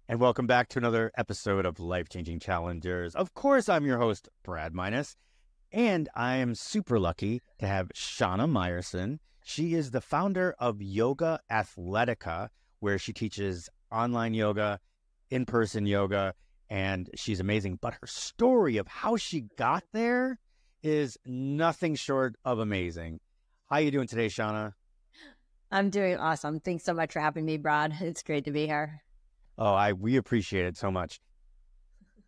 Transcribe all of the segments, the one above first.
And welcome back to another episode of Life-Changing Challengers. Of course, I'm your host, Brad Minus, and I am super lucky to have Shana Meyerson. She is the founder of YOGAthletica, where she teaches online yoga, in-person yoga, and she's amazing. But her story of how she got there is nothing short of amazing. How are you doing today, Shana? I'm doing awesome. Thanks so much for having me, Brad. It's great to be here. Oh, we appreciate it so much.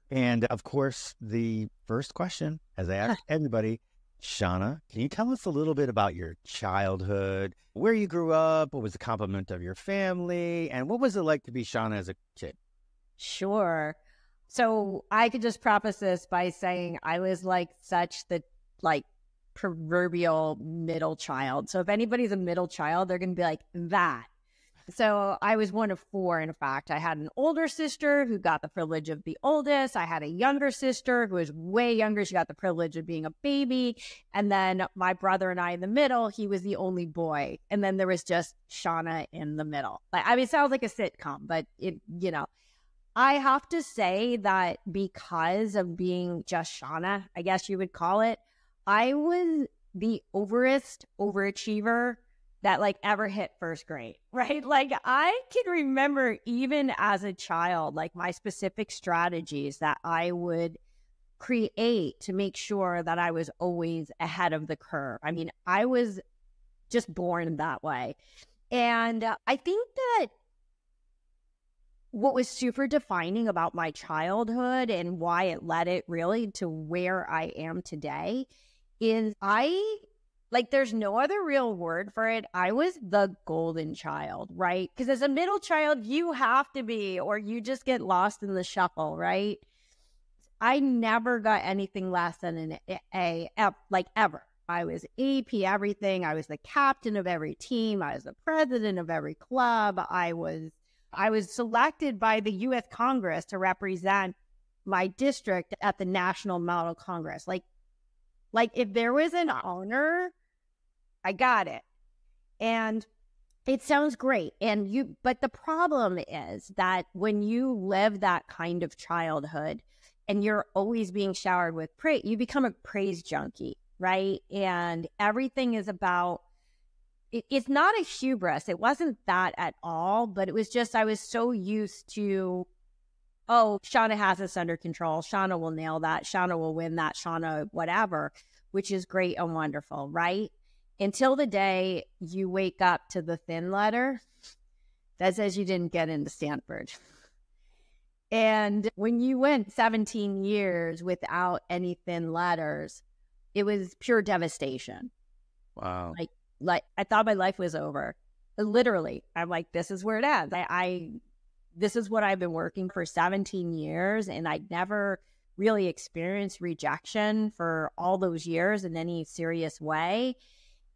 And of course, the first question, as I ask everybody, Shana, can you tell us a little bit about your childhood, where you grew up, what was the complement of your family, and what was it like to be Shana as a kid? Sure. So I could just preface this by saying I was such the proverbial middle child. So if anybody's a middle child, they're going to be like that. So I was one of four. In fact, I had an older sister who got the privilege of the oldest. I had a younger sister who was way younger. She got the privilege of being a baby. And then my brother and I in the middle, he was the only boy. And then there was just Shana in the middle. It sounds like a sitcom, but I have to say that because of being just Shana, I guess you would call it, I was the overachiever that ever hit first grade, right? I can remember even as a child, my specific strategies that I would create to make sure that I was always ahead of the curve. I mean, I was just born that way. And I think that what was super defining about my childhood and why it led it really to where I am today is there's no other real word for it. I was the golden child, right? Because as a middle child, you have to be, or you just get lost in the shuffle, right? I never got anything less than an A, ever. I was AP everything. I was the captain of every team. I was the president of every club. I was selected by the U.S. Congress to represent my district at the National Model Congress. If there was an honor, I got it. And it sounds great. But the problem is that when you live that kind of childhood and you're always being showered with praise, you become a praise junkie, right? And everything is about, it's not a hubris. It wasn't that at all, but it was just, I was so used to, oh, Shana has this under control. Shana will nail that. Shana will win that. Shana, whatever, which is great and wonderful, right? Until the day you wake up to the thin letter that says you didn't get into Stanford. And when you went 17 years without any thin letters, it was pure devastation. Wow. I thought my life was over. Literally, I'm like, this is where it ends. This is what I've been working for 17 years, and I never really experienced rejection for all those years in any serious way.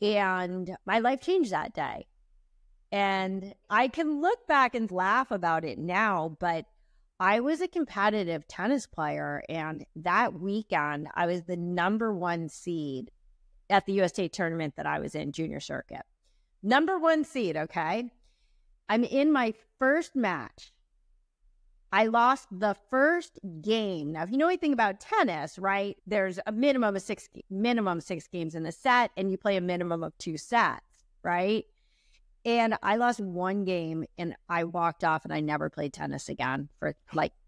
And my life changed that day. And I can look back and laugh about it now, but I was a competitive tennis player. And that weekend, I was the #1 seed at the U.S. State tournament that I was in, junior circuit. #1 seed, okay? I'm in my first match. I lost the first game. Now, if you know anything about tennis, right, there's a minimum of six games in a set, and you play a minimum of 2 sets, right? And I lost 1 game, and I walked off, and I never played tennis again for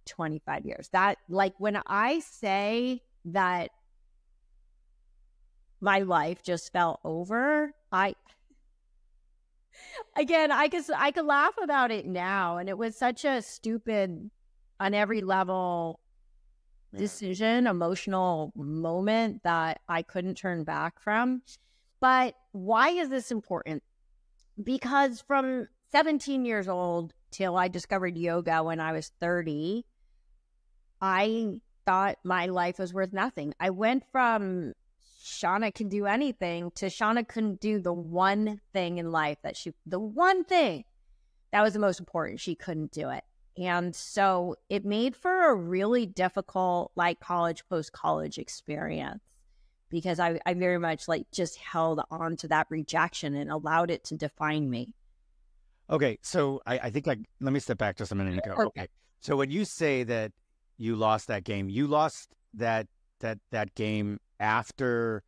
25 years. That, when I say that my life just fell over, I could laugh about it now, and it was such a stupid, on every level, decision, emotional moment that I couldn't turn back from. But why is this important? Because from 17 years old till I discovered yoga when I was 30, I thought my life was worth nothing. I went from Shana can do anything to Shana couldn't do the one thing in life the one thing that was the most important. She couldn't do it. And so it made for a really difficult, post-college experience, because I very much just held on to that rejection and allowed it to define me. Okay, so I think like let me step back just a minute and go. Okay, so when you say that you lost that game, you lost that game after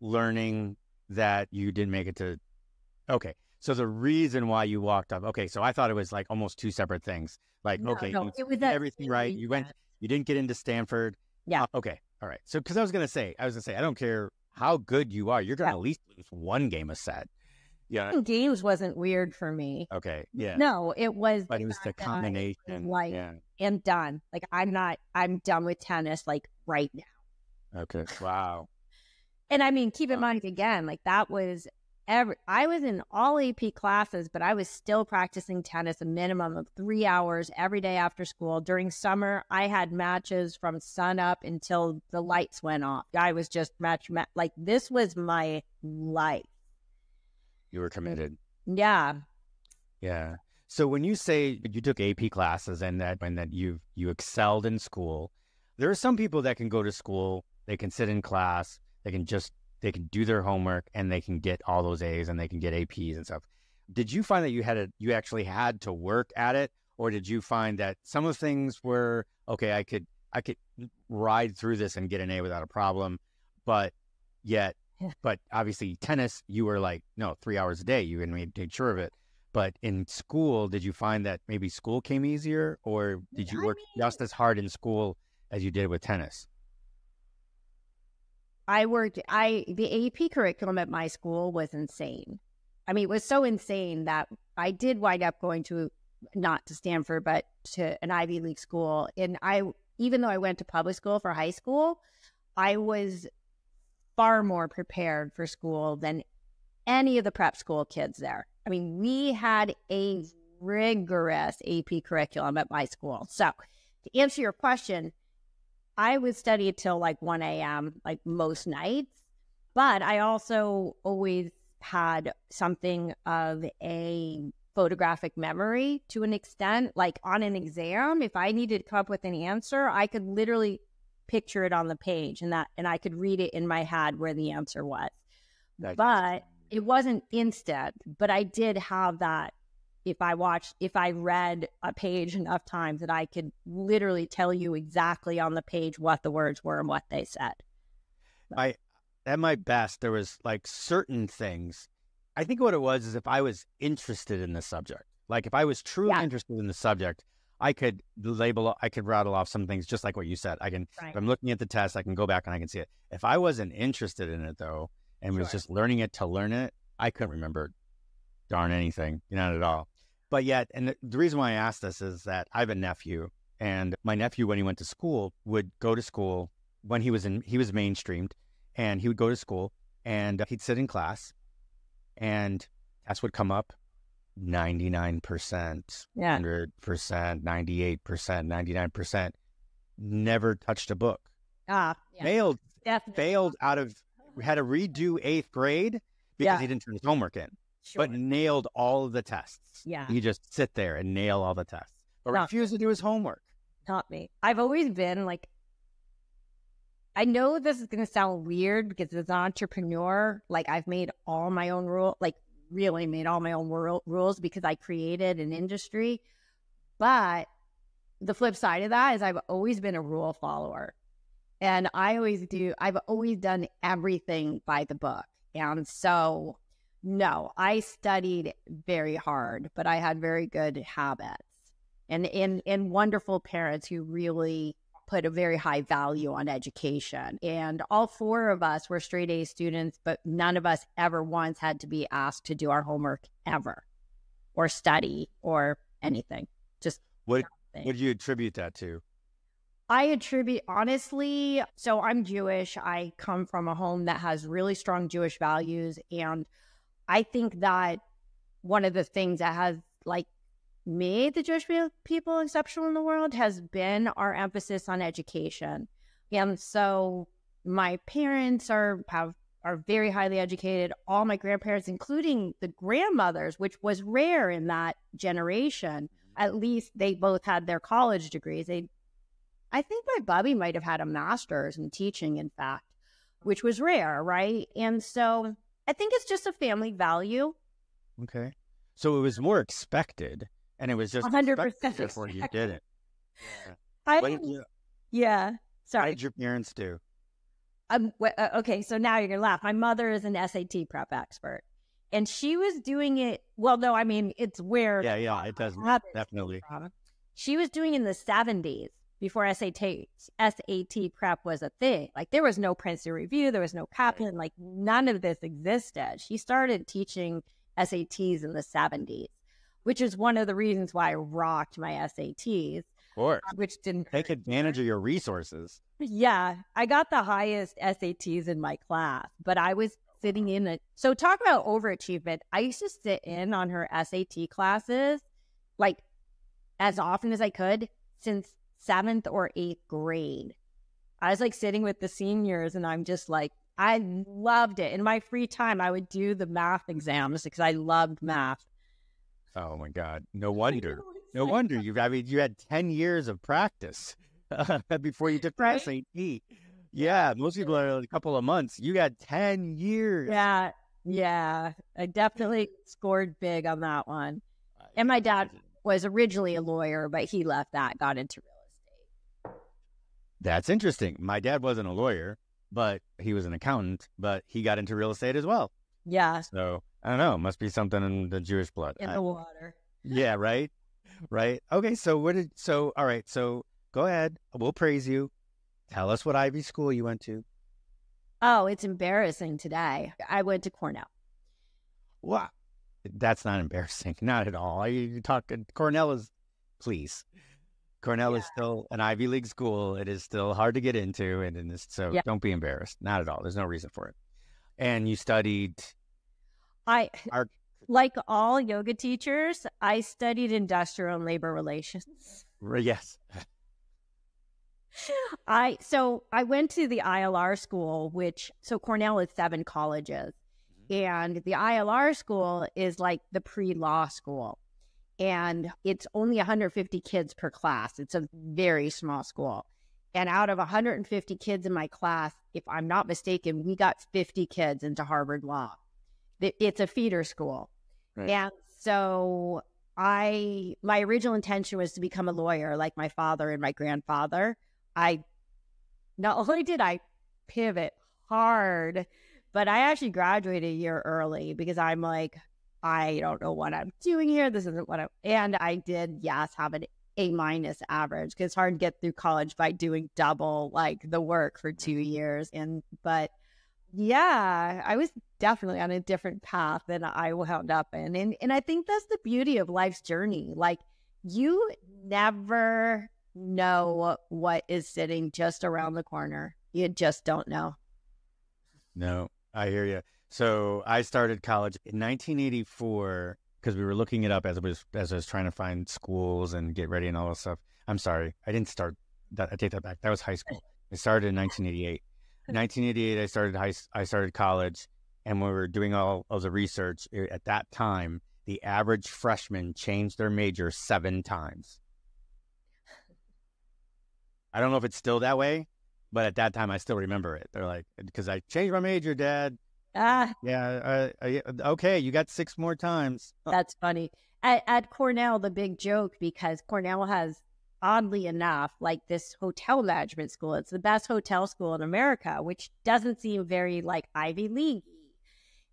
learning that you didn't make it to. Okay, so the reason why you walked up. Okay, so I thought it was like almost two separate things. Like, okay, No, you it was did that everything right. You didn't get into Stanford. Yeah. Okay, all right. So because I was gonna say, I don't care how good you are, you're gonna at least lose one game a set. Yeah. Games wasn't weird for me. Okay. Yeah. No, it was. But it was the combination. Like, yeah. I'm done. Like, I'm done with tennis, like, right now. Okay. Wow. And I mean, keep in mind again, like that was I was in all AP classes, but I was still practicing tennis a minimum of 3 hours every day after school. During summer, I had matches from sun up until the lights went off. I was just like, this was my life. You were committed. Yeah. Yeah. So when you say you took AP classes and that you excelled in school, there are some people that can go to school, they can sit in class, they can do their homework and they can get all those A's and they can get APs and stuff. Did you find that you actually had to work at it, or did you find that some of the things were okay, I could ride through this and get an A without a problem, but obviously tennis, you were like, no, 3 hours a day, you can make sure of it. But in school, did you find that maybe school came easier, or did you work just as hard in school as you did with tennis? The AP curriculum at my school was insane. I mean, it was so insane that I did wind up going not to Stanford, but to an Ivy League school. And even though I went to public school for high school, I was far more prepared for school than any of the prep school kids there. I mean, we had a rigorous AP curriculum at my school. So to answer your question, I would study till like 1 a.m., like most nights, but I also always had something of a photographic memory to an extent. Like on an exam, if I needed to come up with an answer, I could literally picture it on the page and I could read it in my head where the answer was. But it wasn't instant, but I did have that. If I read a page enough times, that I could literally tell you exactly on the page what the words were and what they said. At my best, there was like certain things. I think what it was is if I was interested in the subject, like if I was truly interested in the subject, I could rattle off some things just like what you said. If I'm looking at the test, I can go back and I can see it. If I wasn't interested in it though, and was just learning it to learn it, I couldn't remember darn anything, not at all. But yet, and the reason why I asked this is that I have a nephew, and my nephew, when he went to school, would go to school when he was mainstreamed, and he would go to school and he'd sit in class and tests would come up 99%, 100%, 98%, 99%, never touched a book. Failed had to redo 8th grade because he didn't turn his homework in. But nailed all of the tests. Yeah. He just sit there and nail all the tests. But refused to do his homework. Not me. I've always been like, I know this is going to sound weird because as an entrepreneur, like I've made all my own rules, like really made all my own rules because I created an industry. But the flip side of that is I've always been a rule follower. And I've always done everything by the book. And so... no, I studied very hard, but I had very good habits and wonderful parents who really put a very high value on education. And all 4 of us were straight A students, but none of us ever once had to be asked to do our homework ever or study or anything. Just what do you attribute that to? Honestly, so I'm Jewish. I come from a home that has really strong Jewish values, and I think that one of the things that has like made the Jewish people exceptional in the world has been our emphasis on education. And so my parents are very highly educated. All my grandparents, including the grandmothers, which was rare in that generation, at least they both had their college degrees. I think my Bubby might have had a master's in teaching, in fact, which was rare, right? And so I think it's just a family value. Okay. So it was more expected, and it was just 100% expected before you did it. Yeah. Yeah. What Sorry. did your parents do? Okay, so now you're gonna laugh. My mother is an SAT prep expert, and she was doing it. Well, no, I mean it's where It does definitely. She was doing it in the 70s before SAT prep was a thing. Like there was no Princeton Review, there was no Kaplan, like none of this existed. She started teaching SATs in the 70s, which is one of the reasons why I rocked my SATs. Of course. Which didn't take advantage of your resources. Yeah, I got the highest SATs in my class, but I was sitting in it. So talk about overachievement. I used to sit in on her SAT classes like as often as I could since 7th or 8th grade. I was like sitting with the seniors and I'm just like, I loved it. In my free time, I would do the math exams because I loved math. Oh my God. No wonder. No wonder. You had 10 years of practice before you took the SAT. Yeah. Most people are a couple of months. You got 10 years. Yeah. I definitely scored big on that one. And my dad was originally a lawyer, but he left that, got into real estate. That's interesting. My dad wasn't a lawyer, but he was an accountant, but he got into real estate as well. Yeah. So I don't know. Must be something in the Jewish blood. In the water. Yeah, right. Right. Okay. So all right. So go ahead. We'll praise you. Tell us what Ivy school you went to. Oh, it's embarrassing today. I went to Cornell. Wow. That's not embarrassing. Not at all. You talking Cornell is, please. Cornell is still an Ivy League school. It is still hard to get into. Don't be embarrassed. Not at all. There's no reason for it. And you studied art. Like all yoga teachers, I studied industrial and labor relations. Yes. I went to the ILR school, so Cornell is 7 colleges. And the ILR school is like the pre-law school. And it's only 150 kids per class. It's a very small school. And out of 150 kids in my class, if I'm not mistaken, we got 50 kids into Harvard Law. It's a feeder school. Right. And so my original intention was to become a lawyer like my father and my grandfather. Not only did I pivot hard, but I actually graduated a year early because I'm like, I don't know what I'm doing here. This isn't and I did, have an A- average because it's hard to get through college by doing double like the work for 2 years. But I was definitely on a different path than I wound up in. And I think that's the beauty of life's journey. Like you never know what is sitting just around the corner. You just don't know. No, I hear you. So I started college in 1984 because we were looking it up as I was trying to find schools and get ready and all that stuff. I'm sorry, I didn't start that. I take that back. That was high school. I started in 1988. 1988, I started college, and when we were doing all of the research at that time, the average freshman changed their major 7 times. I don't know if it's still that way, but at that time, I still remember it. They're like, because I changed my major, Dad. Okay, you got 6 more times. That's funny. At Cornell, the big joke, because Cornell has, oddly enough, like this hotel management school. It's the best hotel school in America, which doesn't seem very like Ivy League.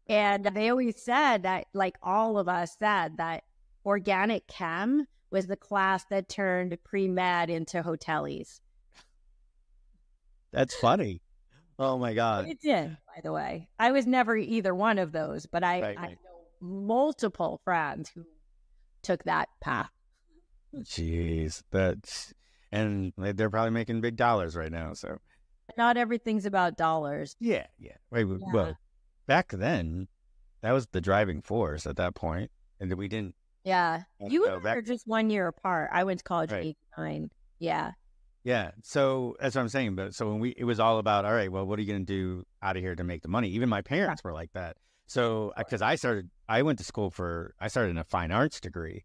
And they always said that, like all of us said, that organic chem was the class that turned pre-med into hotelies. That's funny. Oh my God. It did, by the way. I was never either one of those, but I know multiple friends who took that path. Jeez, and they're probably making big dollars right now. So not everything's about dollars. Yeah. Well, back then, that was the driving force at that point, and we didn't. Yeah, you and I are just 1 year apart. I went to college in '89. Yeah. Yeah, so that's what I'm saying. But so it was all about, all right, well, what are you going to do out of here to make the money? Even my parents were like that. So because I started in a fine arts degree.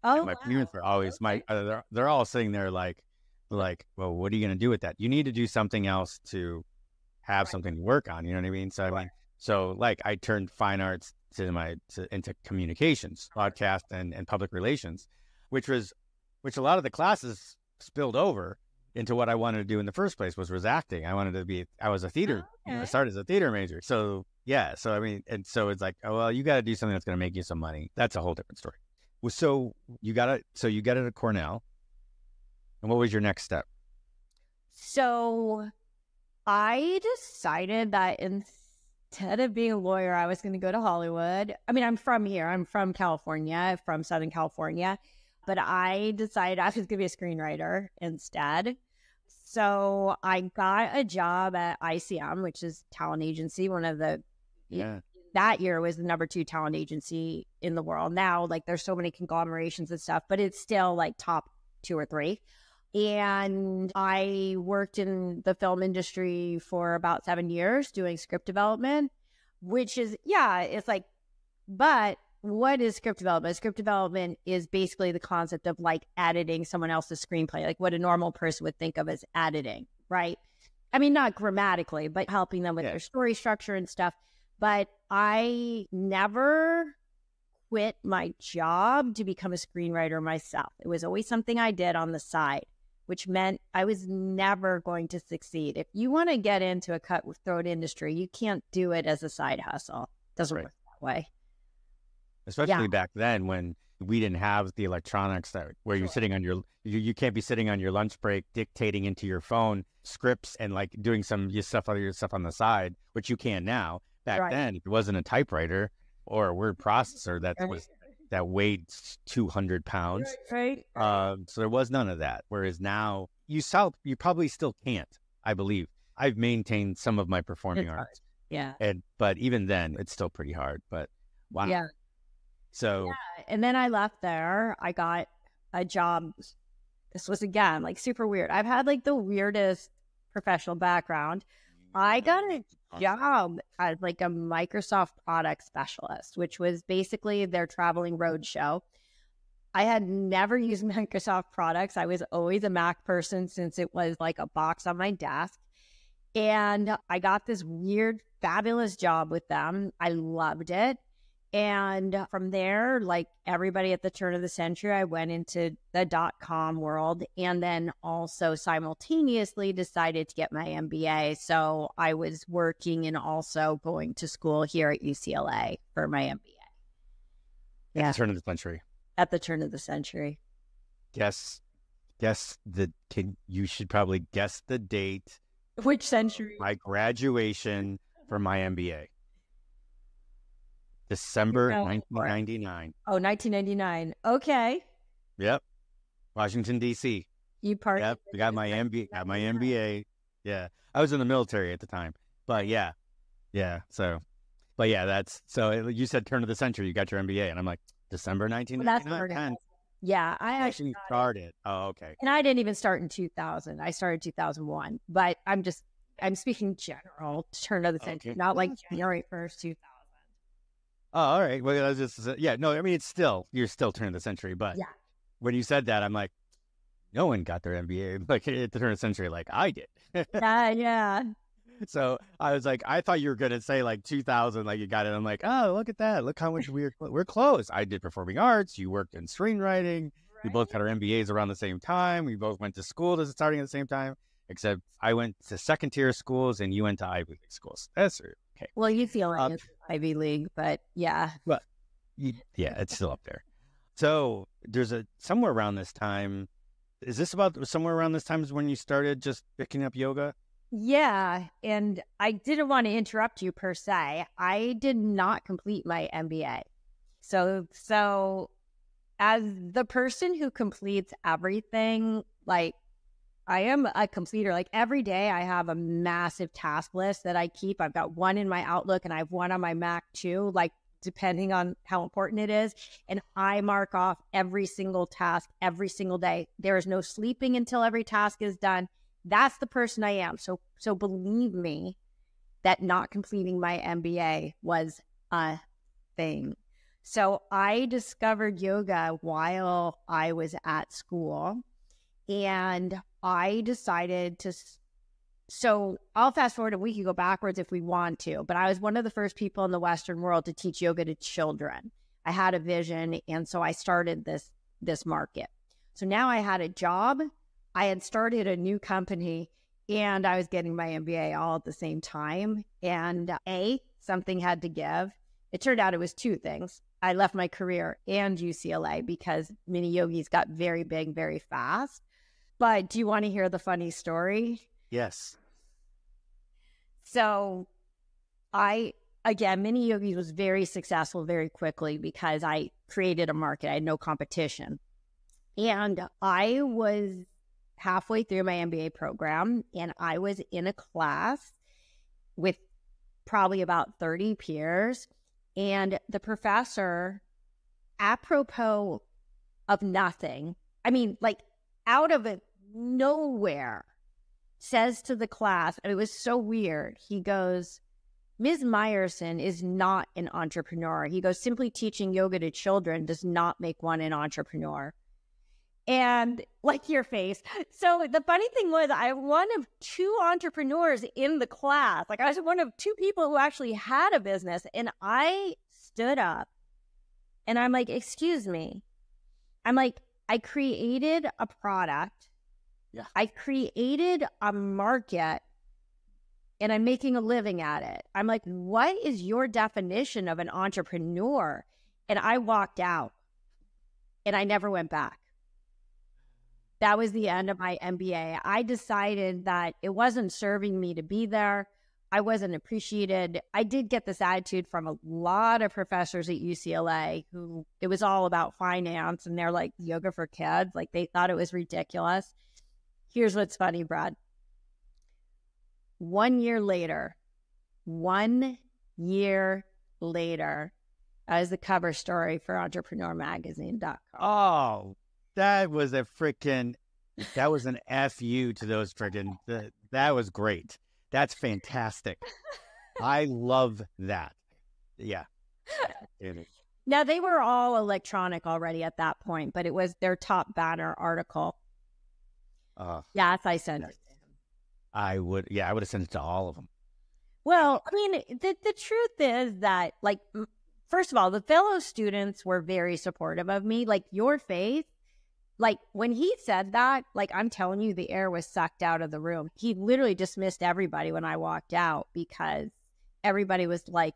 Oh, my parents were always they're all sitting there like, well, what are you going to do with that? You need to do something else to have something to work on. You know what I mean? So So like I turned fine arts into communications, podcast and public relations, which a lot of the classes spilled over into what I wanted to do in the first place, was acting. I was a theater, I started as a theater major. So yeah. So, I mean, and so it's like, oh, well, you got to do something that's going to make you some money. That's a whole different story. Well, so you got it at Cornell. And what was your next step? So I decided that instead of being a lawyer, I was going to go to Hollywood. I mean, I'm from here. I'm from California, from Southern California. But I decided I was going to be a screenwriter instead. So I got a job at ICM, which is talent agency, one of the, that year was the #2 talent agency in the world. Now, like, there's so many conglomerations and stuff, but it's still like top 2 or 3. And I worked in the film industry for about 7 years doing script development, which is, it's like, but what is script development? Script development is basically the concept of like editing someone else's screenplay, like what a normal person would think of as editing, right? I mean, not grammatically, but helping them with their story structure and stuff. But I never quit my job to become a screenwriter myself. It was always something I did on the side, which meant I was never going to succeed. If you want to get into a cutthroat industry, you can't do it as a side hustle. It doesn't work that way. Especially back then when we didn't have the electronics where you're sitting on you can't be sitting on your lunch break dictating into your phone scripts and like doing your stuff on the side, which you can now. Back then, if it wasn't a typewriter or a word processor that weighed 200 pounds, so there was none of that. Whereas now you probably still can't. I believe I've maintained some of my performing arts, but even then, it's still pretty hard. But wow, So, and then I left there. I got a job. This was, again, like super weird. I've had like the weirdest professional background. I got a job as like a Microsoft product specialist, which was basically their traveling roadshow. I had never used Microsoft products. I was always a Mac person since it was like a box on my desk. And I got this weird, fabulous job with them. I loved it. And from there, like everybody at the turn of the century, I went into the .com world and then also simultaneously decided to get my MBA. So I was working and also going to school here at UCLA for my MBA. At the turn of the century. At the turn of the century. You should probably guess the date. Which century? My graduation for my MBA. December 1999. Oh, 1999. Okay. Yep. Washington, D.C. You partied. Yep. Got my MBA. Yeah. I was in the military at the time. But yeah. Yeah. So, but yeah, so you said turn of the century, you got your MBA. And I'm like, December 1999. Yeah. I actually started. Oh, okay. And I didn't even start in 2000. I started 2001. But I'm speaking general, turn of the century, not like January 1st, 2000. Oh, all right. Well, I was just, no, I mean, you're still turn of the century, but when you said that, I'm like, no one got their MBA like at the turn of the century like I did. Yeah. So I was like, I thought you were going to say like 2000, like you got it. I'm like, oh, look at that. Look how much we're close. I did performing arts. You worked in screenwriting. Right. We both had our MBAs around the same time. We both went to school starting at the same time, except I went to second tier schools and you went to Ivy League schools. That's okay. Well, you feel like it's Ivy League, but yeah. Well, yeah, it's still up there. So there's somewhere around this time. Is this about somewhere around this time is when you started just picking up yoga? Yeah. And I didn't want to interrupt you per se. I did not complete my MBA. So as the person who completes everything, like I am a completer. Like every day I have a massive task list that I keep. I've got one in my Outlook and I have one on my Mac too, like depending on how important it is. And I mark off every single task every single day. There is no sleeping until every task is done. That's the person I am. So believe me that not completing my MBA was a thing. So I discovered yoga while I was at school. And I decided to So I'll fast forward and we can go backwards if we want to, but I was one of the first people in the Western world to teach yoga to children. I had a vision, and so I started this market. So now I had a job, I had started a new company, and I was getting my MBA all at the same time. And something had to give. It turned out it was two things. I left my career and UCLA because mini yogis got very big very fast. But do you want to hear the funny story? Yes. So mini yogis was very successful very quickly because I created a market. I had no competition. And I was halfway through my MBA program, and I was in a class with probably about 30 peers. And the professor, apropos of nothing, I mean, like out of it, nowhere, says to the class, and it was so weird, he goes, Ms. Meyerson is not an entrepreneur. He goes, simply teaching yoga to children does not make one an entrepreneur. And like your face. So the funny thing was, I was one of two entrepreneurs in the class. Like I was one of two people who actually had a business. And I stood up and I'm like, excuse me. I'm like, I created a product. Yeah. I created a market and I'm making a living at it. I'm like, what is your definition of an entrepreneur? And I walked out and I never went back. That was the end of my MBA. I decided that it wasn't serving me to be there. I wasn't appreciated. I did get this attitude from a lot of professors at UCLA who it was all about finance and they're like, yoga for kids. Like they thought it was ridiculous. Here's what's funny, Brad. 1 year later, I was the cover story for EntrepreneurMagazine.com. Oh, that was an FU to those friggin', that was great. That's fantastic. I love that. Yeah. Now, they were all electronic already at that point, but it was their top banner article. Yes, I sent it. I would have sent it to all of them. Well, I mean, the truth is that, like, first of all, the fellow students were very supportive of me. Like, your faith, like, when he said that, like, I'm telling you, the air was sucked out of the room. He literally dismissed everybody when I walked out because everybody was like,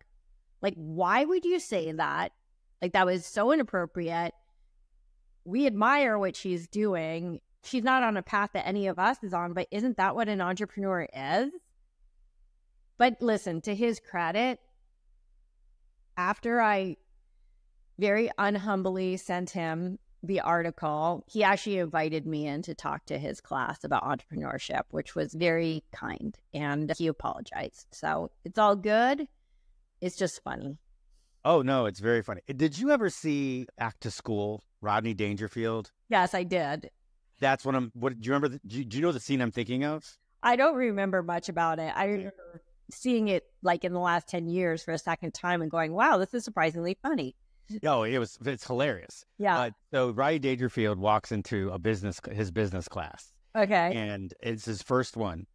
why would you say that? Like, that was so inappropriate. We admire what she's doing. She's not on a path that any of us is on, but isn't that what an entrepreneur is? But listen, to his credit, after I very unhumbly sent him the article, he actually invited me in to talk to his class about entrepreneurship, which was very kind, and he apologized. So it's all good. It's just funny. Oh, no, it's very funny. Did you ever see Act to School, Rodney Dangerfield? Yes, I did. That's what do you remember? Do you know the scene I'm thinking of? I don't remember much about it. I remember seeing it like in the last 10 years for a second time and going, wow, this is surprisingly funny. Oh, it's hilarious. Yeah. So Rodney Dangerfield walks into his business class. Okay. And it's his first one.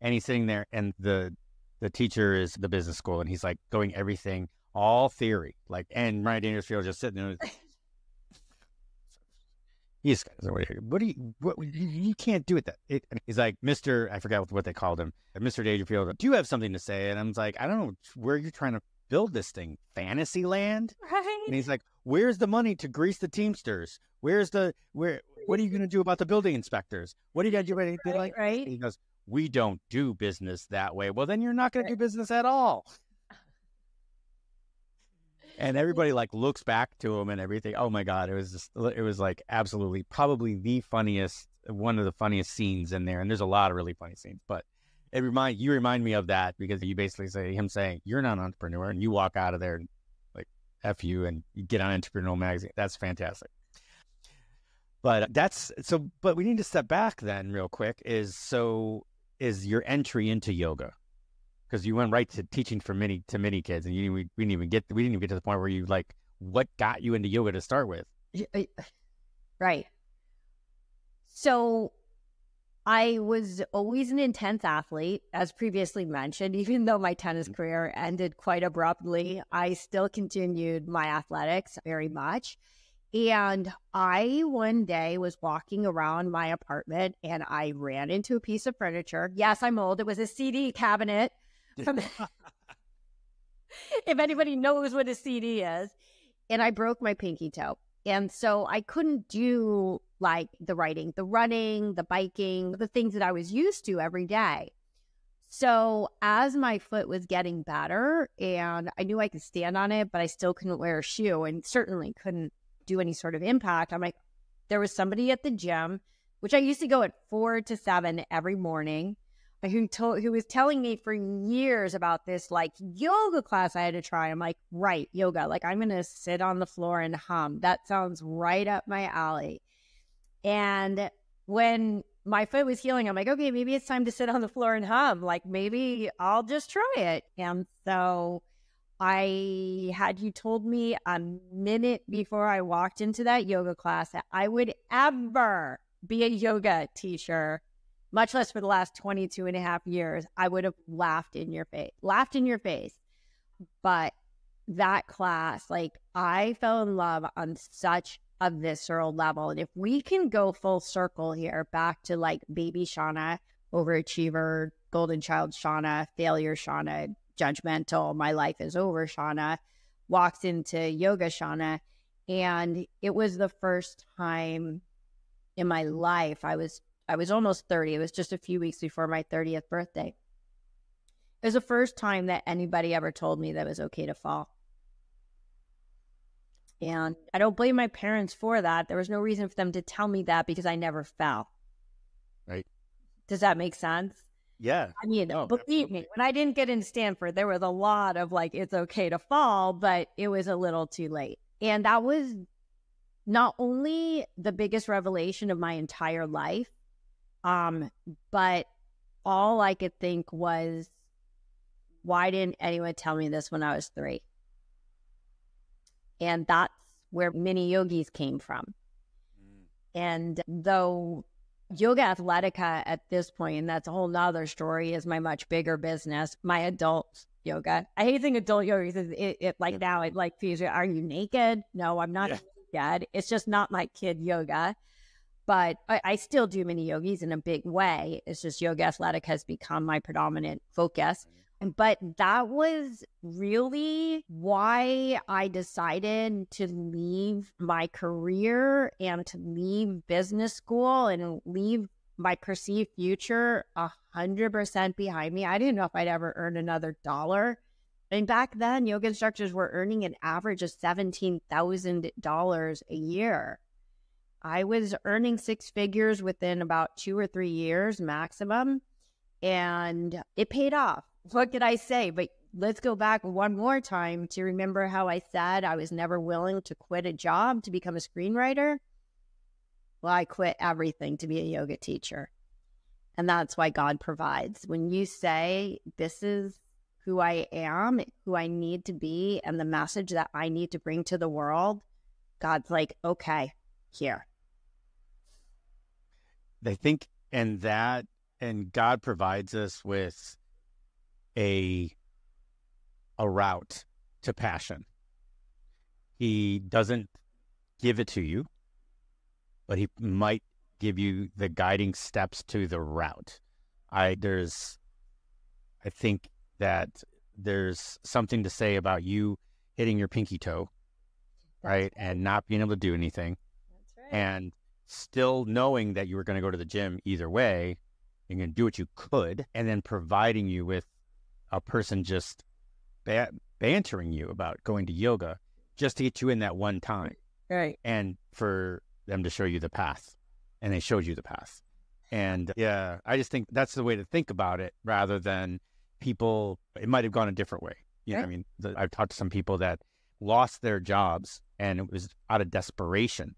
And he's sitting there and the teacher is the business school and he's like going everything, all theory. And Rodney Dangerfield just sitting there. He's you can't do it. He's like, Mr. I forgot what they called him. Mr. Dangerfield, do you have something to say? And I'm like, I don't know where you're trying to build this thing. Fantasyland? Right. And he's like, where's the money to grease the Teamsters? What are you going to do about the building inspectors? What are you going to do? Right. He goes, we don't do business that way. Well, then you're not going to do business at all. And everybody looks back to him and everything. Oh my God. It was like absolutely probably one of the funniest scenes in there. And there's a lot of really funny scenes, but you remind me of that because you basically say him saying, you're not an entrepreneur, and you walk out of there and F you and you get on Entrepreneurial Magazine. That's fantastic. But but we need to step back then real quick is your entry into yoga. Because you went right to teaching to many kids, and we didn't even get to the point where you what got you into yoga to start with. Right. So I was always an intense athlete, as previously mentioned. Even though my tennis career ended quite abruptly, I still continued my athletics very much. And I one day was walking around my apartment and I ran into a piece of furniture. Yes, I'm old. It was a CD cabinet. If anybody knows what a CD is. And I broke my pinky toe. And so I couldn't do like the writing, the running, the biking, the things that I was used to every day. So as my foot was getting better and I knew I could stand on it, but I still couldn't wear a shoe and certainly couldn't do any sort of impact. I'm like, there was somebody at the gym, which I used to go at 4 to 7 every morning, who was telling me for years about this like yoga class I had to try. I'm like, right, yoga. Like I'm going to sit on the floor and hum. That sounds right up my alley. And when my foot was healing, I'm like, okay, maybe it's time to sit on the floor and hum. Like maybe I'll just try it. And so had you told me a minute before I walked into that yoga class that I would ever be a yoga teacher, much less for the last 22 and a half years, I would have laughed in your face. But that class, like I fell in love on such a visceral level. And if we can go full circle here back to like baby Shana, overachiever, golden child Shana, failure Shana, judgmental, my life is over Shana, walks into yoga Shana. And it was the first time in my life, I was almost 30. It was just a few weeks before my 30th birthday. It was the first time that anybody ever told me that it was okay to fall. And I don't blame my parents for that. There was no reason for them to tell me that because I never fell. Right. Does that make sense? Yeah. I mean, believe me, when I didn't get into Stanford, there was a lot of like, it's okay to fall, but it was a little too late. And that was not only the biggest revelation of my entire life, but all I could think was, why didn't anyone tell me this when I was 3? And that's where mini yogis came from. And though YOGAthletica at this point, and that's a whole nother story, is my much bigger business, my adult yoga. I hate saying adult yoga because it like now it like feels, are you naked? No, I'm not naked. It's just not my kid yoga. But I still do mini yogis in a big way. It's just YOGAthletica has become my predominant focus. But that was really why I decided to leave my career and to leave business school and leave my perceived future 100% behind me. I didn't know if I'd ever earn another dollar. And back then, yoga instructors were earning an average of $17,000 a year. I was earning 6 figures within about 2 or 3 years maximum, and it paid off. What could I say? But let's go back one more time to remember how I said I was never willing to quit a job to become a screenwriter. Well, I quit everything to be a yoga teacher. And that's why God provides. When you say, this is who I am, who I need to be, and the message that I need to bring to the world, God's like, okay, here. I think, and God provides us with a route to passion. He doesn't give it to you, but he might give you the guiding steps to the route. I think that there's something to say about you hitting your pinky toe, right? And not being able to do anything. That's right. And still knowing that you were going to go to the gym either way, you're going to do what you could, and then providing you with a person just bantering you about going to yoga just to get you in that one time. Right. And for them to show you the path. And they showed you the path. And yeah, I just think that's the way to think about it rather than people, it might have gone a different way. You know, I mean, I've talked to some people that lost their jobs and it was out of desperation,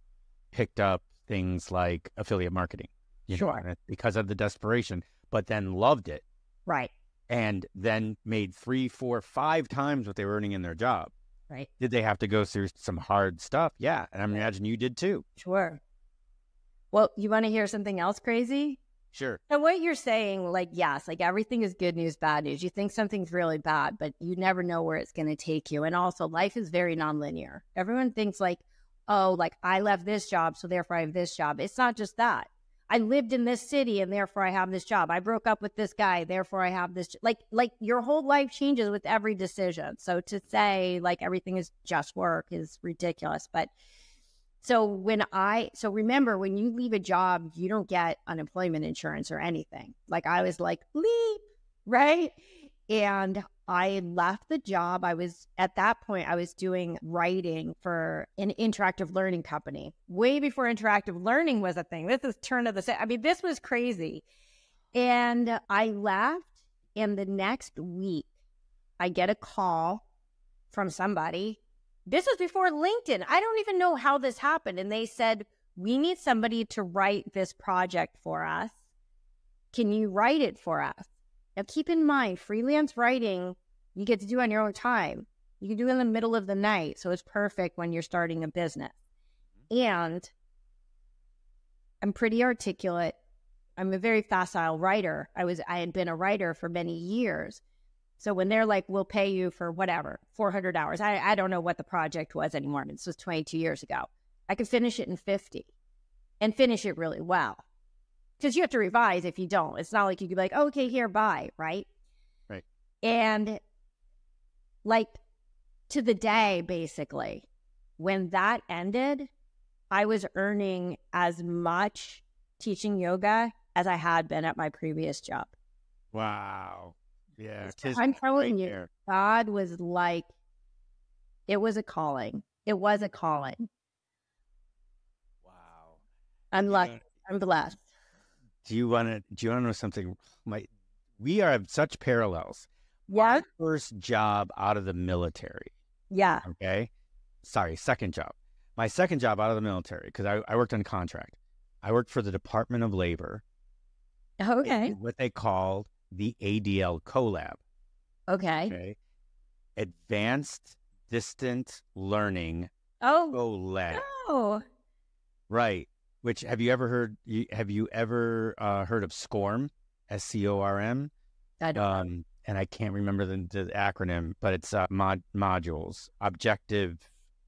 picked up things like affiliate marketing. You know, because of the desperation, but then loved it. Right. And then made 3, 4, 5 times what they were earning in their job. Right. Did they have to go through some hard stuff? Yeah. And I imagine you did too. Sure. Well, you want to hear something else crazy? Sure. So what you're saying, like, yes, like everything is good news, bad news. You think something's really bad, but you never know where it's going to take you. And also life is very nonlinear. Everyone thinks like, oh, like I left this job, so therefore I have this job. It's not just that. I lived in this city and therefore I have this job. I broke up with this guy, therefore I have this. Like your whole life changes with every decision. So to say like everything is just work is ridiculous. But so remember, when you leave a job, you don't get unemployment insurance or anything. Like I was like, leave, right? And I left the job. At that point, I was doing writing for an interactive learning company. Way before interactive learning was a thing. This is turn of the century. I mean, this was crazy. And I left, and the next week, I get a call from somebody. This was before LinkedIn. I don't even know how this happened. And they said, we need somebody to write this project for us. Can you write it for us? Now, keep in mind, freelance writing, you get to do on your own time. You can do it in the middle of the night. So it's perfect when you're starting a business. And I'm pretty articulate. I'm a very facile writer. I had been a writer for many years. So when they're like, we'll pay you for whatever, 400 hours. I don't know what the project was anymore. This was 22 years ago. I could finish it in 50 and finish it really well. Because you have to revise if you don't. It's not like you could be like, oh, okay, here, bye, right? Right. And like to the day, basically, when that ended, I was earning as much teaching yoga as I had been at my previous job. Wow. Yeah. I'm telling you, God was like, it was a calling. It was a calling. Wow. I'm lucky. I'm blessed. Do you want to know something? We have such parallels. Yeah. My first job out of the military. Yeah. Okay. Sorry, second job. My second job out of the military, because I worked on contract. I worked for the Department of Labor. Okay. What they called the ADL Collab. Okay. Advanced Distant Learning. Oh. Collab. Oh. Right. Which have you ever heard? Have you ever heard of SCORM? SCORM. I don't know. And I can't remember the acronym, but it's modules,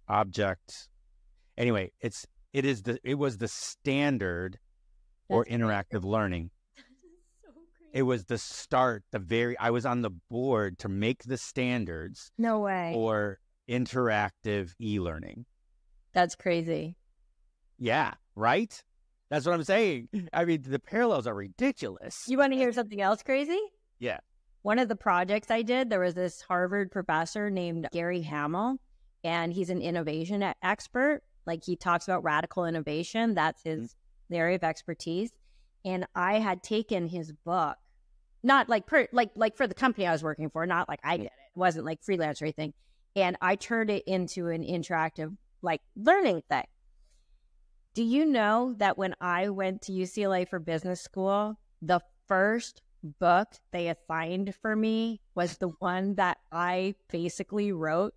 object. Anyway, it was the standard for interactive learning. So crazy. It was the start. I was on the board to make the standards. No way. For interactive e-learning. That's crazy. Yeah. Right? That's what I'm saying. I mean, the parallels are ridiculous. You want to hear something else crazy? Yeah. One of the projects I did, there was this Harvard professor named Gary Hamel, and he's an innovation expert. Like he talks about radical innovation. That's his area of expertise. And I had taken his book, not like for the company I was working for, not like I did it. It wasn't like freelance or anything. And I turned it into an interactive like learning thing. Do you know that when I went to UCLA for business school, the first book they assigned for me was the one that I basically wrote?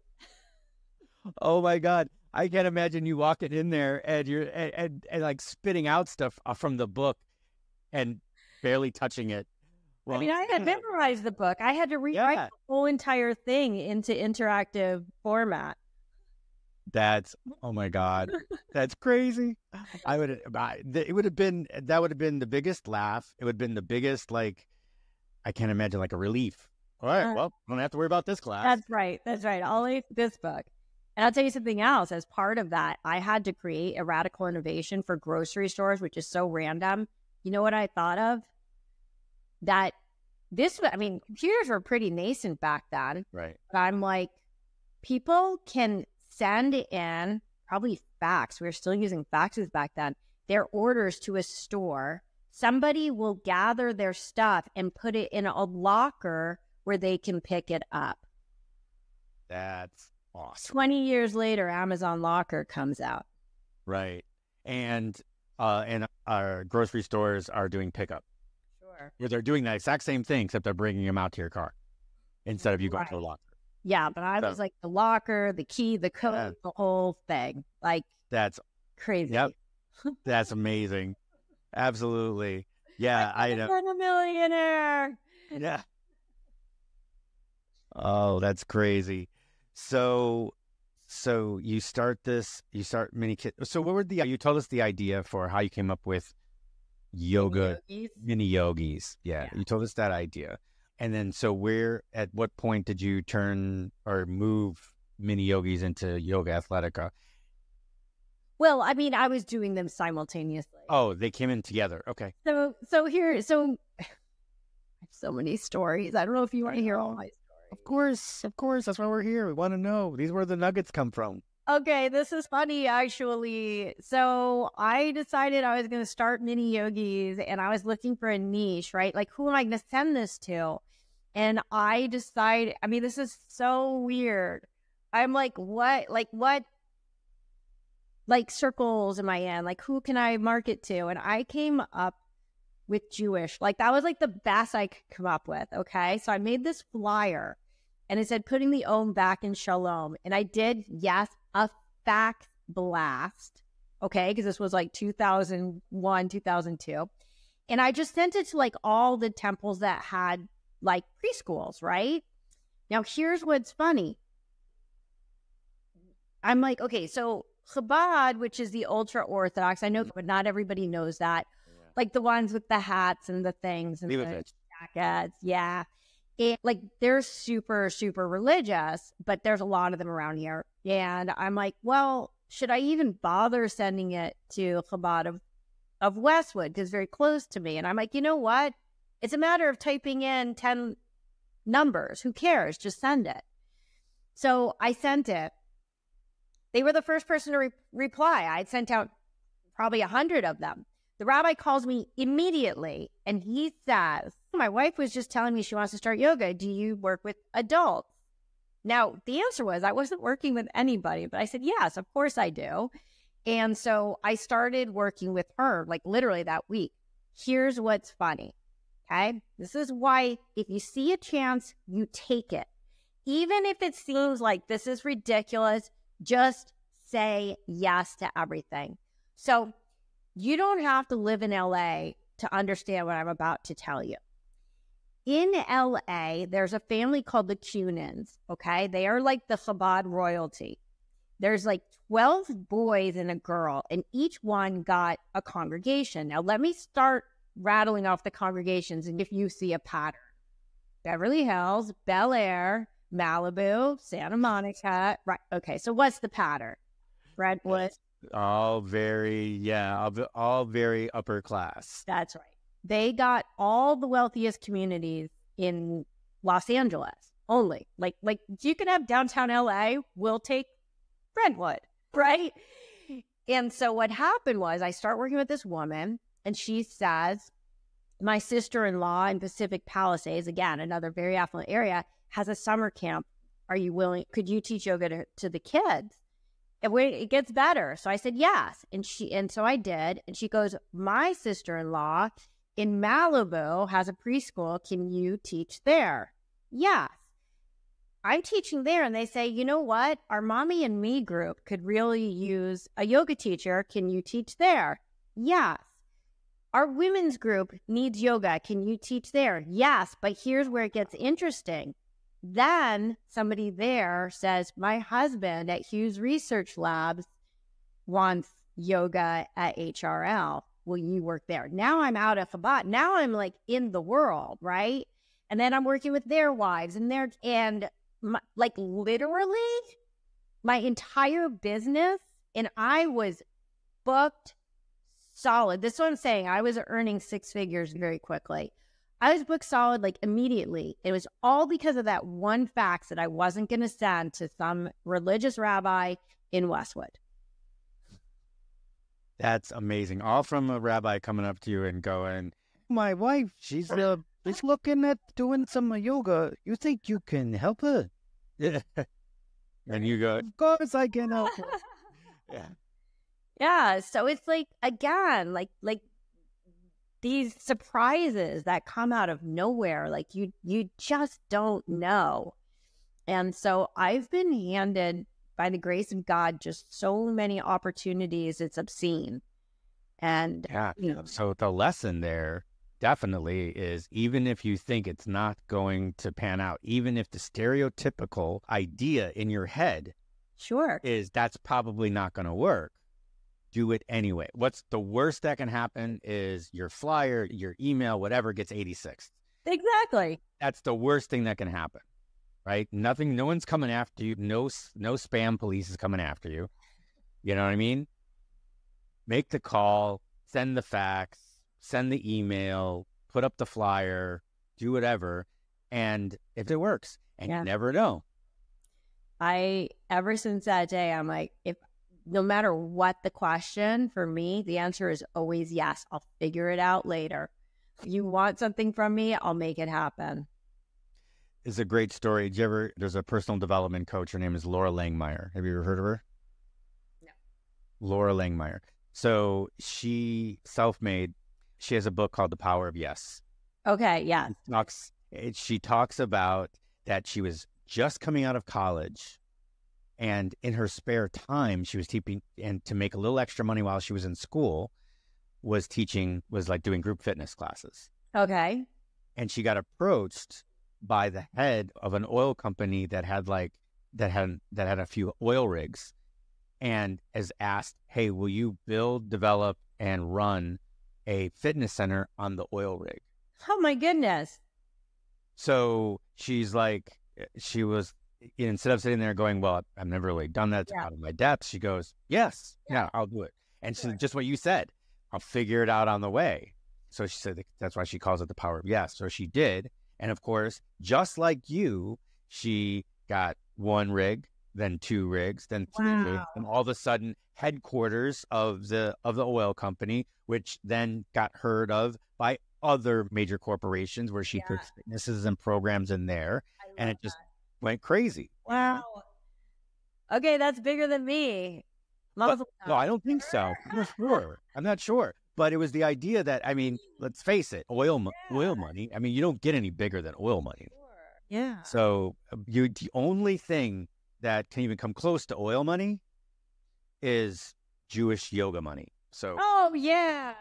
Oh my God. I can't imagine you walking in there and you're and like spitting out stuff from the book and barely touching it. Well, I mean, I had memorized the book. I had to rewrite the whole entire thing into interactive format. Oh my God, that's crazy. That would have been the biggest laugh. It would have been the biggest, like, I can't imagine, like a relief. All right, well, I don't have to worry about this class. That's right. I'll leave this book. And I'll tell you something else. As part of that, I had to create a radical innovation for grocery stores, which is so random. You know what I thought of? Computers were pretty nascent back then. Right. But I'm like, people can send in probably fax. We were still using faxes back then. Their orders to a store. Somebody will gather their stuff and put it in a locker where they can pick it up. That's awesome. 20 years later, Amazon Locker comes out. Right. And our grocery stores are doing pickup. Sure. Where they're doing that exact same thing, except they're bringing them out to your car instead of you going to a locker. Yeah, but I was like the locker, the key, the code, the whole thing. Like, that's crazy. Yep. That's amazing. Absolutely. Yeah, I know. I'm a millionaire. Yeah. Oh, that's crazy. So you start mini kit. So what were you told us the idea for how you came up with yoga mini yogis. Yeah, you told us that idea. And then at what point did you turn or move mini yogis into YOGAthletica? Well, I mean, I was doing them simultaneously. Oh, they came in together. Okay. So I have so many stories. I don't know if you want to hear all my stories. Of course. That's why we're here. We want to know. These where the nuggets come from. Okay, this is funny, actually. So I decided I was going to start mini yogis, and I was looking for a niche, right? Like, who am I going to send this to? And I decided, I mean, this is so weird. I'm like, what circles am I in? Like, who can I market to? And I came up with Jewish. Like, that was like the best I could come up with. Okay. So I made this flyer and it said, putting the Om back in Shalom. And I did, yes, a fax blast. Okay. Because this was like 2001, 2002. And I just sent it to like all the temples that had like preschools, right? Now, here's what's funny. I'm like, okay, so Chabad, which is the ultra Orthodox, I know, but not everybody knows that. Yeah. Like the ones with the hats and the things and the jackets. Yeah. Like they're super, super religious, but there's a lot of them around here. And I'm like, well, should I even bother sending it to Chabad of Westwood? Because it's very close to me. And I'm like, you know what? It's a matter of typing in 10 numbers. Who cares? Just send it. So I sent it. They were the first person to reply. I'd sent out probably 100 of them. The rabbi calls me immediately and he says, my wife was just telling me she wants to start yoga. Do you work with adults? Now, the answer was I wasn't working with anybody, but I said, yes, of course I do. And so I started working with her like literally that week. Here's what's funny. Okay. This is why if you see a chance, you take it. Even if it seems like this is ridiculous, just say yes to everything. So you don't have to live in LA to understand what I'm about to tell you. In LA, there's a family called the Cunins, okay? They are like the Chabad royalty. There's like 12 boys and a girl, and each one got a congregation. Now, let me start rattling off the congregations, and if you see a pattern. Beverly Hills, Bel Air, Malibu, Santa Monica. Right. Okay. So what's the pattern? Redwood. All very upper class. That's right. They got all the wealthiest communities in Los Angeles only. Like you can have downtown LA. We'll take Redwood. Right. And so what happened was I start working with this woman and she says, my sister-in-law in Pacific Palisades, again, another very affluent area, has a summer camp. Are you willing? Could you teach yoga to the kids? It gets better. So I said, yes. And so I did. And she goes, my sister-in-law in Malibu has a preschool. Can you teach there? Yes. I'm teaching there. And they say, you know what? Our mommy and me group could really use a yoga teacher. Can you teach there? Yes. Our women's group needs yoga. Can you teach there? Yes. But here's where it gets interesting. Then somebody there says, my husband at Hughes Research Labs wants yoga at HRL. Will you work there? Now I'm out of Chabad. Now I'm like in the world, right? And then I'm working with their wives like literally my entire business. And I was booked solid. This is what I'm saying. I was earning six figures very quickly. I was booked solid like immediately. It was all because of that one fax that I wasn't going to send to some religious rabbi in Westwood. That's amazing. All from a rabbi coming up to you and going, my wife, she's looking at doing some yoga. You think you can help her? Yeah. And you go, of course I can help her. Yeah. Yeah. So it's like, again, like these surprises that come out of nowhere, like you just don't know. And so I've been handed, by the grace of God, just so many opportunities. It's obscene. And so the lesson there definitely is, even if you think it's not going to pan out, even if the stereotypical idea in your head Sure. is that's probably not going to work, do it anyway. What's the worst that can happen is your flyer, your email, whatever gets 86th. Exactly. That's the worst thing that can happen, right? Nothing, no one's coming after you. No spam police is coming after you. You know what I mean? Make the call, send the fax, send the email, put up the flyer, do whatever. And if it works, and you never know. Ever since that day, I'm like, no matter what the question, for me, the answer is always yes. I'll figure it out later. If you want something from me, I'll make it happen. It's a great story. There's a personal development coach. Her name is Laura Langmeyer. Have you ever heard of her? No. Laura Langmeyer. So she self-made. She has a book called The Power of Yes. Okay, yeah. She talks about that she was just coming out of college, and in her spare time, she was teaching, and to make a little extra money while she was in school, was like doing group fitness classes. Okay. And she got approached by the head of an oil company that had a few oil rigs, and is asked, "Hey, will you build, develop, and run a fitness center on the oil rig?" Oh my goodness. So she's like, she was, instead of sitting there going, "Well, I've never really done that, it's out of my depth," she goes, "Yes, yeah, I'll do it." And so just what you said, "I'll figure it out on the way." So she said that's why she calls it the power of yes. So she did. And of course, just like you, she got one rig, then two rigs, then three rigs, and all of a sudden headquarters of the oil company, which then got heard of by other major corporations, where she put fitnesses and programs in there, and it just went crazy. Wow. Okay, that's bigger than me. No, I don't think so. I'm not sure. But it was the idea that, I mean, let's face it, oil money. I mean, you don't get any bigger than oil money. Yeah. So the only thing that can even come close to oil money is Jewish yoga money. So. Oh yeah.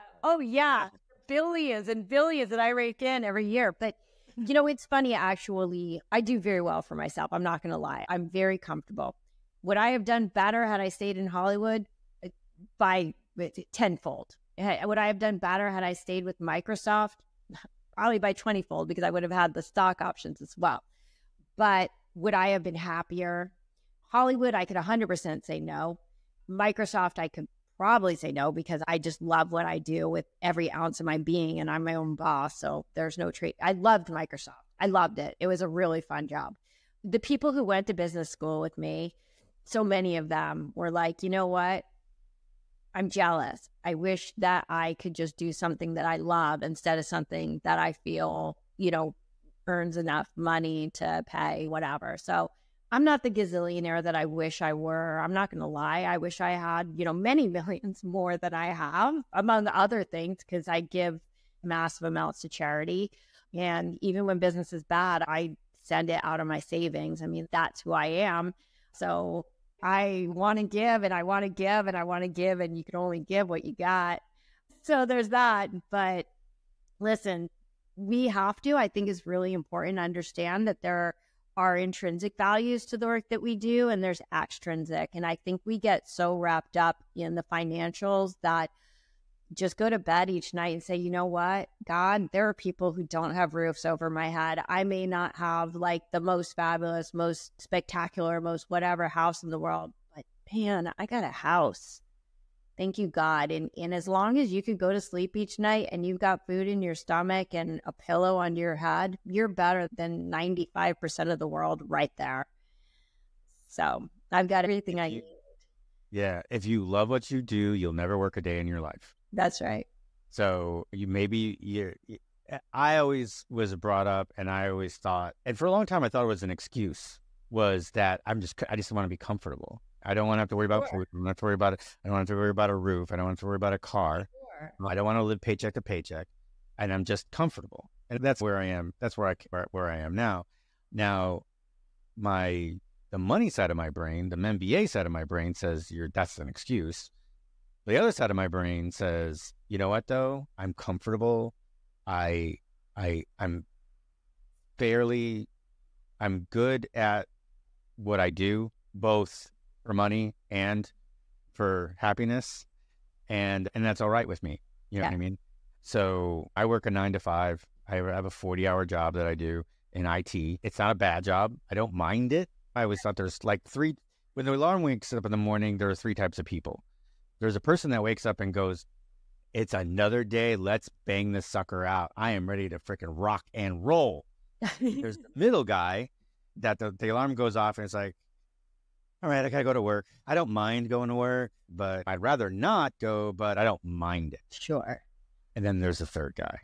Billions and billions that I rake in every year. But it's funny, actually. I do very well for myself. I'm not going to lie. I'm very comfortable. Would I have done better had I stayed in Hollywood? By tenfold. Would I have done better had I stayed with Microsoft? Probably by 20-fold, because I would have had the stock options as well. But would I have been happier? Hollywood, I could 100% say no. Microsoft, I could probably say no, because I just love what I do with every ounce of my being, and I'm my own boss, so there's no trade. I loved Microsoft. I loved it. It was a really fun job. The people who went to business school with me, so many of them were like, you know what? I'm jealous. I wish that I could just do something that I love instead of something that I feel, earns enough money to pay whatever. So I'm not the gazillionaire that I wish I were. I'm not going to lie. I wish I had, many millions more than I have, among other things, because I give massive amounts to charity. And even when business is bad, I send it out of my savings. I mean, that's who I am. So I want to give, and I want to give, and I want to give, and you can only give what you got. So there's that. But listen, I think it's really important to understand that there are intrinsic values to the work that we do, and there's extrinsic. And I think we get so wrapped up in the financials that just go to bed each night and say, you know what, God, there are people who don't have roofs over my head. I may not have like the most fabulous, most spectacular, most whatever house in the world, but man, I got a house. Thank you, God. And as long as you can go to sleep each night and you've got food in your stomach and a pillow under your head, you're better than 95% of the world right there. So I've got everything I need. Yeah. If you love what you do, you'll never work a day in your life. That's right. So I always was brought up, and I always thought, and for a long time, I thought it was an excuse, was that I just want to be comfortable. I don't want to have to worry about food. I don't have to worry about it. I don't have to worry about a roof. I don't have to worry about a car. I don't want to live paycheck to paycheck, and I'm just comfortable. And that's where I am. That's where I am now. Now, the money side of my brain, the MBA side of my brain says that's an excuse. The other side of my brain says, you know what, though? I'm comfortable. I'm I'm good at what I do, both for money and for happiness. And that's all right with me. You know what I mean? So I work a 9 to 5. I have a 40-hour job that I do in IT. It's not a bad job. I don't mind it. I always thought there's like when the alarm wakes up in the morning, there are 3 types of people. There's a person that wakes up and goes, it's another day. Let's bang this sucker out. I am ready to freaking rock and roll. There's the middle guy that the alarm goes off and it's like, all right, I got to go to work. I don't mind going to work, but I'd rather not go, but I don't mind it. Sure. And then there's the third guy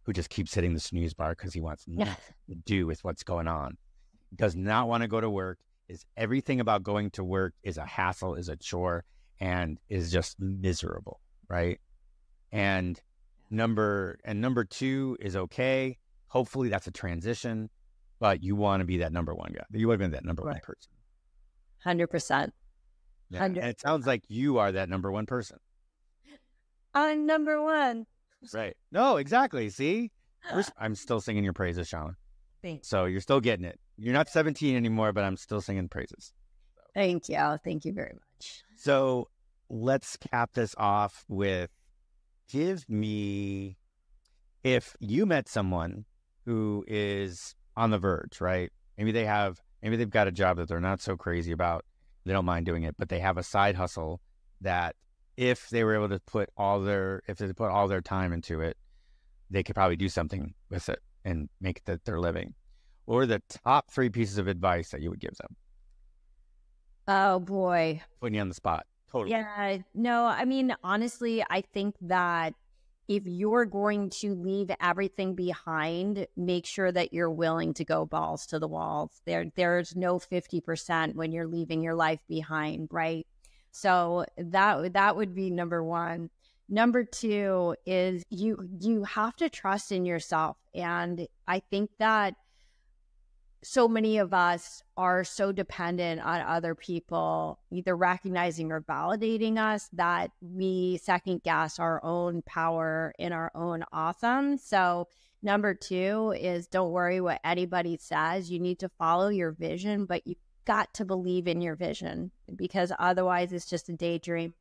who just keeps hitting the snooze bar because he wants nothing to do with what's going on. Does not want to go to work. Is everything about going to work is a hassle, is a chore, and is just miserable, right? And number 2 is okay. Hopefully that's a transition, but you want to be that number 1 guy. You want to be that number 1 person. 100%. Yeah. And it sounds like you are that number 1 person. I'm number 1. Right. No, exactly. See? I'm still singing your praises, Shana. Thanks. So you're still getting it. You're not 17 anymore, but I'm still singing praises. So. Thank you. Thank you very much. So let's cap this off with, give me, if you met someone who is on the verge, right? Maybe they've got a job that they're not so crazy about. They don't mind doing it, but they have a side hustle that if they were able to put all their time into it, they could probably do something with it and make that their living. What are the top 3 pieces of advice that you would give them? Oh boy. Putting you on the spot. Totally. Yeah. No, I mean, honestly, I think that if you're going to leave everything behind, make sure that you're willing to go balls to the walls. There's no 50% when you're leaving your life behind, right? So that would be number 1. Number 2 is you have to trust in yourself. And I think that so many of us are so dependent on other people, either recognizing or validating us, that we second guess our own power and our own awesome. So number 2 is don't worry what anybody says. You need to follow your vision, but you've got to believe in your vision, because otherwise it's just a daydream.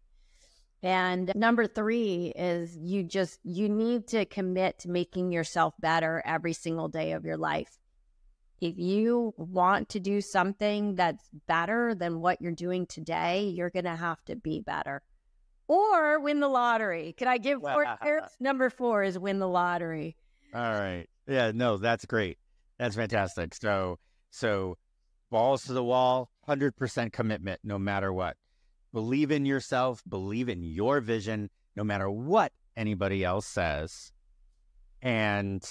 And number 3 is you need to commit to making yourself better every single day of your life. If you want to do something that's better than what you're doing today, you're going to have to be better or win the lottery. Can I give 4 tips? Number 4 is win the lottery. All right. Yeah, no, that's great. That's fantastic. So balls to the wall, 100% commitment, no matter what. Believe in yourself, believe in your vision, no matter what anybody else says. And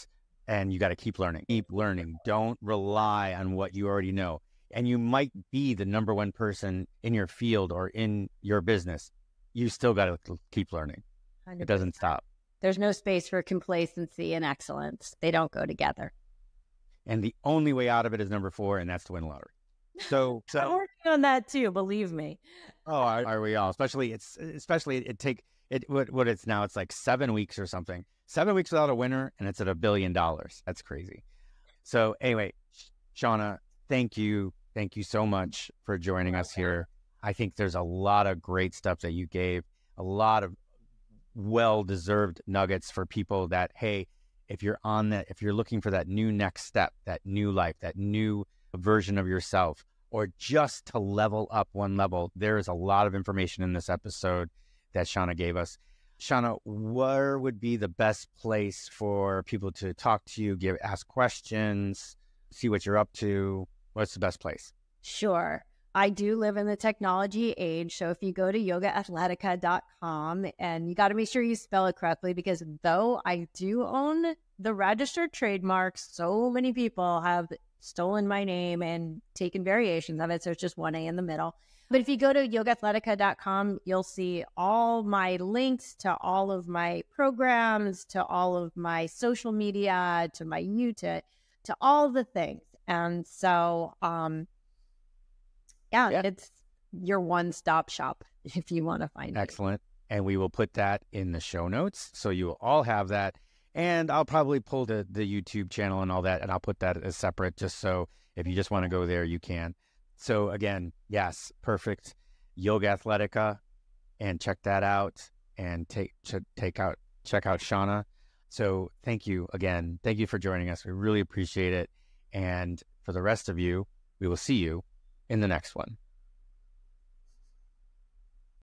you got to keep learning. Keep learning. Don't rely on what you already know. And you might be the number 1 person in your field or in your business. You still got to keep learning. 100%. It doesn't stop. There's no space for complacency and excellence. They don't go together. And the only way out of it is number 4, and that's to win the lottery. So I'm working on that too, believe me. Oh, are we all? Especially what it's now. It's like 7 weeks or something. 7 weeks without a winner, and it's at $1 billion. That's crazy. So anyway, Shana, thank you so much for joining us here. I think there's a lot of great stuff that you gave, a lot of well-deserved nuggets for people that, hey, if you're looking for that new next step, that new life, that new version of yourself, or just to level up 1 level, there is a lot of information in this episode that Shana gave us. Shana, where would be the best place for people to talk to you, ask questions, see what you're up to? What's the best place? Sure. I do live in the technology age. So if you go to YOGAthletica.com, and you got to make sure you spell it correctly, because though I do own the registered trademarks, so many people have stolen my name and taken variations of it. So it's just 1 A in the middle. But if you go to YOGAthletica.com, you'll see all my links to all of my programs, to all of my social media, to my YouTube, to all the things. And so, it's your one-stop shop if you want to find it. Excellent. And we will put that in the show notes. So you will all have that. And I'll probably pull the YouTube channel and all that, and I'll put that as separate just so if you just want to go there, you can. So again, yes, perfect. YOGAthletica, and check that out, and check out Shana. So thank you again. Thank you for joining us. We really appreciate it. And for the rest of you, we will see you in the next one.